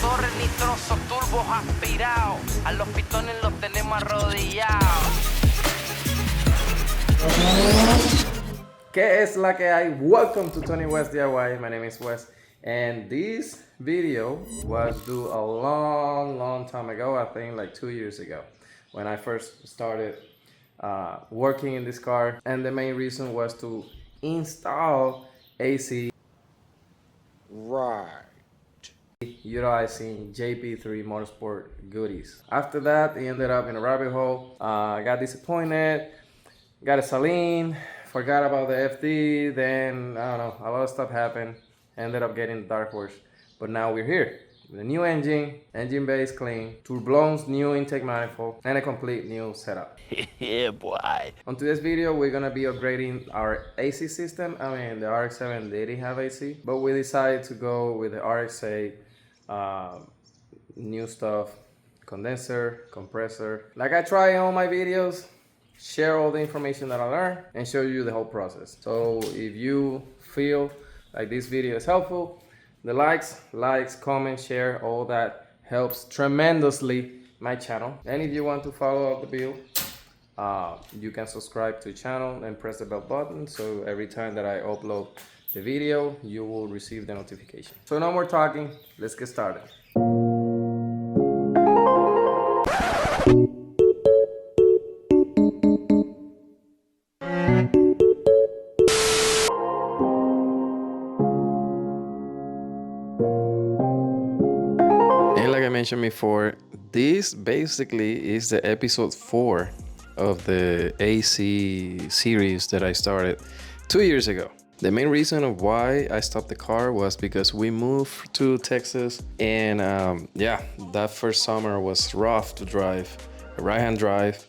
motores nitrosos, turbos aspirados. A los pitones los tenemos arrodillados. ¿Qué es la que hay? Welcome to Tony West DIY. My name is Wes, and this video was due a long time ago. I think like 2 years ago, when I first started working in this car, and the main reason was to install AC. Right. Utilizing JP3 Motorsport goodies. After that, I ended up in a rabbit hole. Got disappointed. Got a Saline. Forgot about the FD. Then I don't know. A lot of stuff happened. Ended up getting the Dark Horse. But now we're here with a new engine bay is clean, turbulence, new intake manifold, and a complete new setup. Yeah, boy. On today's video, we're gonna be upgrading our AC system. I mean, the RX-7 didn't have AC, but we decided to go with the RX-8, new stuff, condenser, compressor. Like I try in all my videos, share all the information that I learned and show you the whole process. So if you feel like this video is helpful, the likes, comments, share, all that helps tremendously my channel. And if you want to follow up the build, you can subscribe to the channel and press the bell button, so every time that I upload the video, you will receive the notification. So no more talking, let's get started. And like I mentioned before, this basically is the episode 4 of the AC series that I started 2 years ago. The main reason of why I stopped the car was because we moved to Texas, and yeah, that first summer was rough to drive. A right-hand drive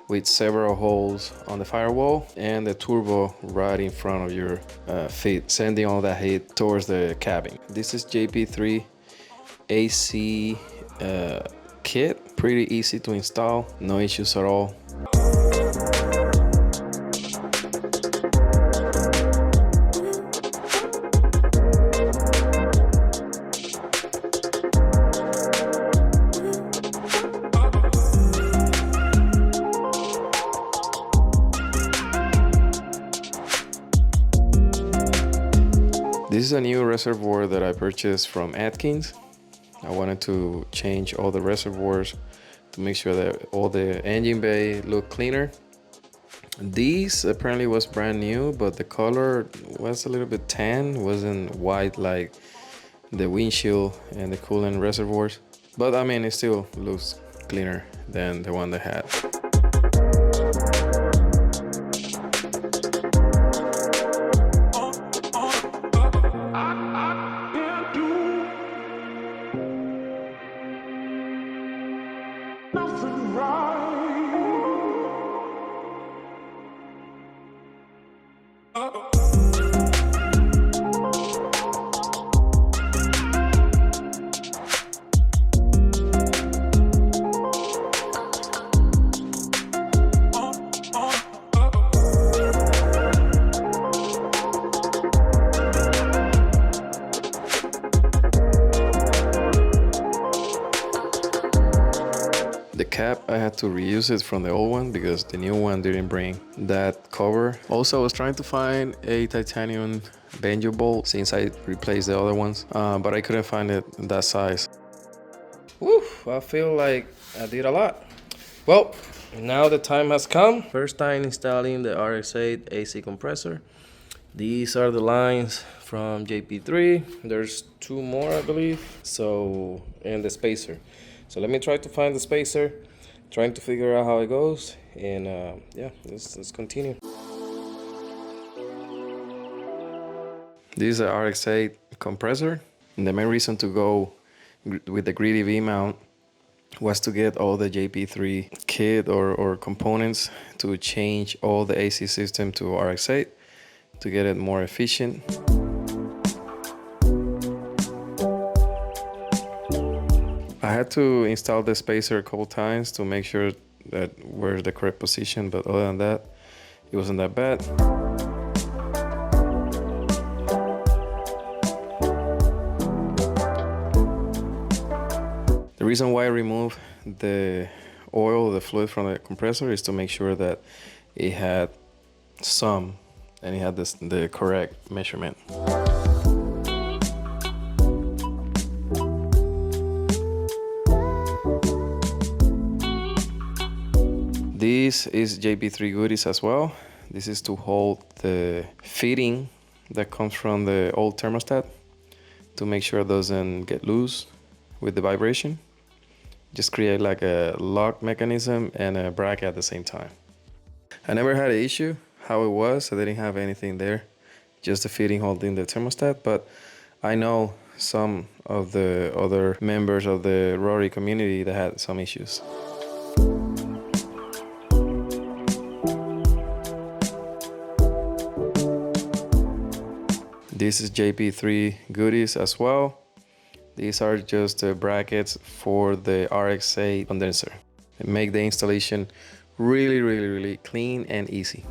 with several holes on the firewall and the turbo right in front of your feet, sending all that heat towards the cabin. This is JP3 AC kit, pretty easy to install, no issues at all. This is a new reservoir that I purchased from Atkins. I wanted to change all the reservoirs to make sure that all the engine bay look cleaner. These apparently was brand new, but the color was a little bit tan, wasn't white like the windshield and the coolant reservoirs. But I mean, it still looks cleaner than the one they had. The cap, I had to reuse it from the old one because the new one didn't bring that cover. Also, I was trying to find a titanium banjo bolt since I replaced the other ones, but I couldn't find it in that size. Woo, I feel like I did a lot. Well, now the time has come. First time installing the RX-8 AC compressor. These are the lines from JP3. There's 2 more, I believe. So, and the spacer. So let me try to find the spacer, trying to figure out how it goes, and yeah, let's continue. This is a RX-8 compressor, and the main reason to go with the GReddy V mount was to get all the JP3 kit or components to change all the AC system to RX-8 to get it more efficient. I had to install the spacer a couple times to make sure that we're the correct position, but other than that, it wasn't that bad. reason why I remove the oil, the fluid from the compressor, is to make sure that it had some and it had the correct measurement. This is JP3 goodies as well. This is to hold the fitting that comes from the old thermostat to make sure it doesn't get loose with the vibration. Just create like a lock mechanism and a bracket at the same time. I never had an issue how it was. I didn't have anything there, just the fitting holding the thermostat, but I know some of the other members of the Rory community that had some issues. This is JP3 goodies as well. These are just the brackets for the RX-8 condenser. They make the installation really clean and easy.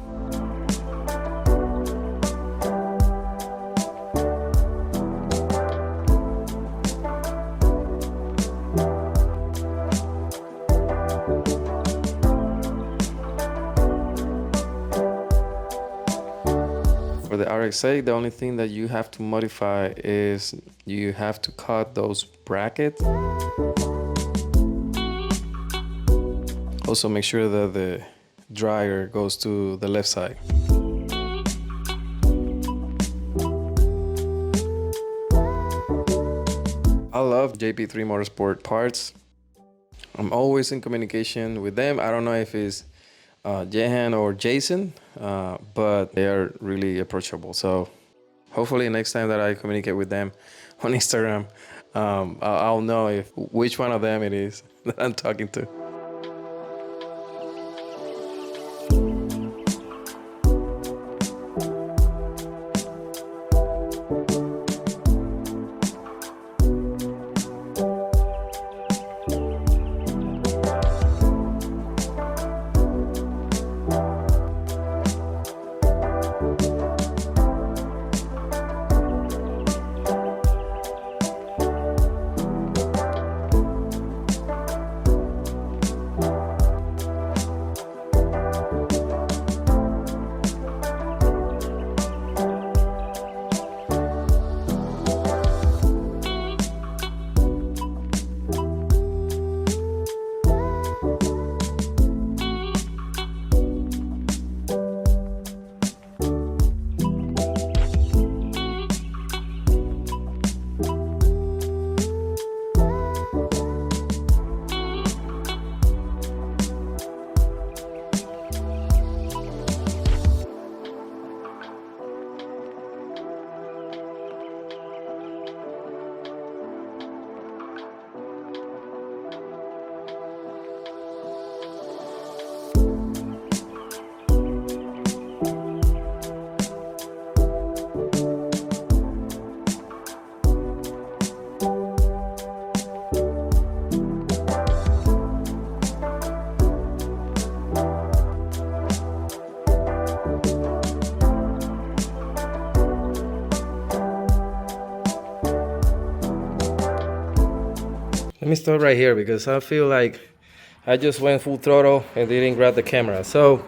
For the RX-8, the only thing that you have to modify is you have to cut those brackets. Also make sure that the dryer goes to the left side. I love JP3 Motorsport parts. I'm always in communication with them. I don't know if it's Jehan or Jason, but they are really approachable. So hopefully next time that I communicate with them on Instagram, I'll know which one of them it is that I'm talking to. Let me stop right here because I feel like I just went full throttle and didn't grab the camera. So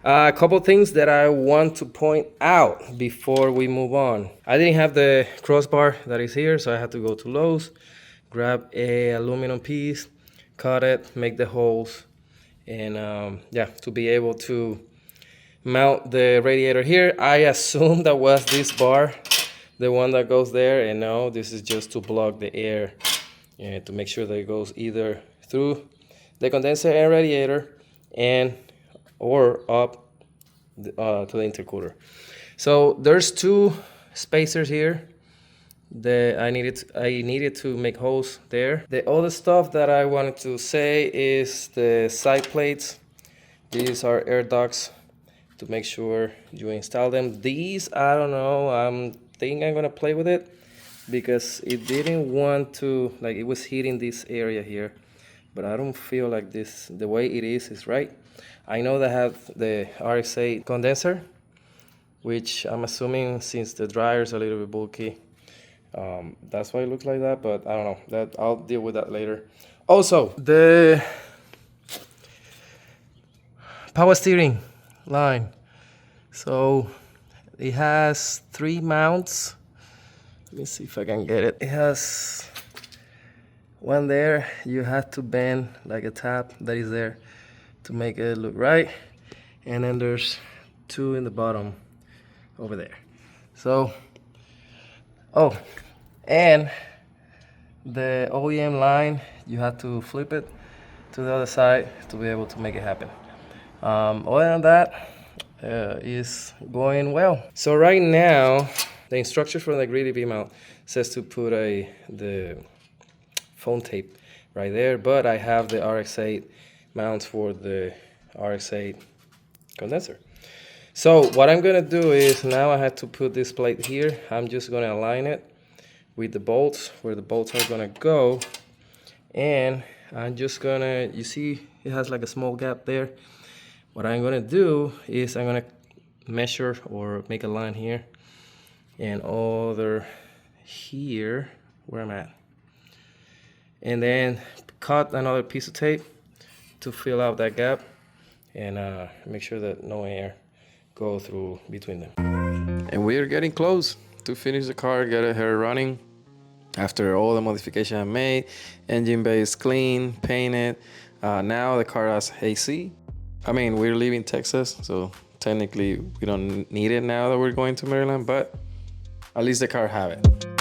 a couple things that I want to point out before we move on. I didn't have the crossbar that is here, so I had to go to Lowe's, grab a aluminum piece, cut it, make the holes, and yeah, to be able to mount the radiator here. I assume that was this bar, the one that goes there, and no, this is just to block the air and to make sure that it goes either through the condenser and radiator and or up to the intercooler. So there's two spacers here that I needed to make holes there. The other stuff that I wanted to say is the side plates. These are air ducts to make sure you install them. These, I don't know, I think I'm gonna play with it because it didn't want to, like, it was hitting this area here, but I don't feel like this, the way it is right. I know that I have the RX-8 condenser, which I'm assuming since the dryer is a little bit bulky, that's why it looks like that, but I don't know, that I'll deal with that later. Also, the power steering line. So it has 3 mounts. Let me see if I can get it. It has one there. You have to bend like a tab that is there to make it look right. And then there's 2 in the bottom over there. So, oh, and the OEM line, you have to flip it to the other side to be able to make it happen. Other than that, is going well. So right now, the instructions from the GReddy V-mount says to put the phone tape right there, but I have the RX-8 mounts for the RX-8 condenser. So what I'm gonna do is, now I have to put this plate here. I'm just gonna align it with the bolts, where the bolts are gonna go. And I'm just gonna, you see it has like a small gap there. What I'm gonna do is I'm gonna measure or make a line here and other here where I'm at. And then cut another piece of tape to fill out that gap and make sure that no air go through between them. And we are getting close to finish the car, get her running. After all the modification I made, engine bay is clean, painted. Now the car has AC. I mean, we're leaving Texas, so technically we don't need it now that we're going to Maryland, but at least the car have it.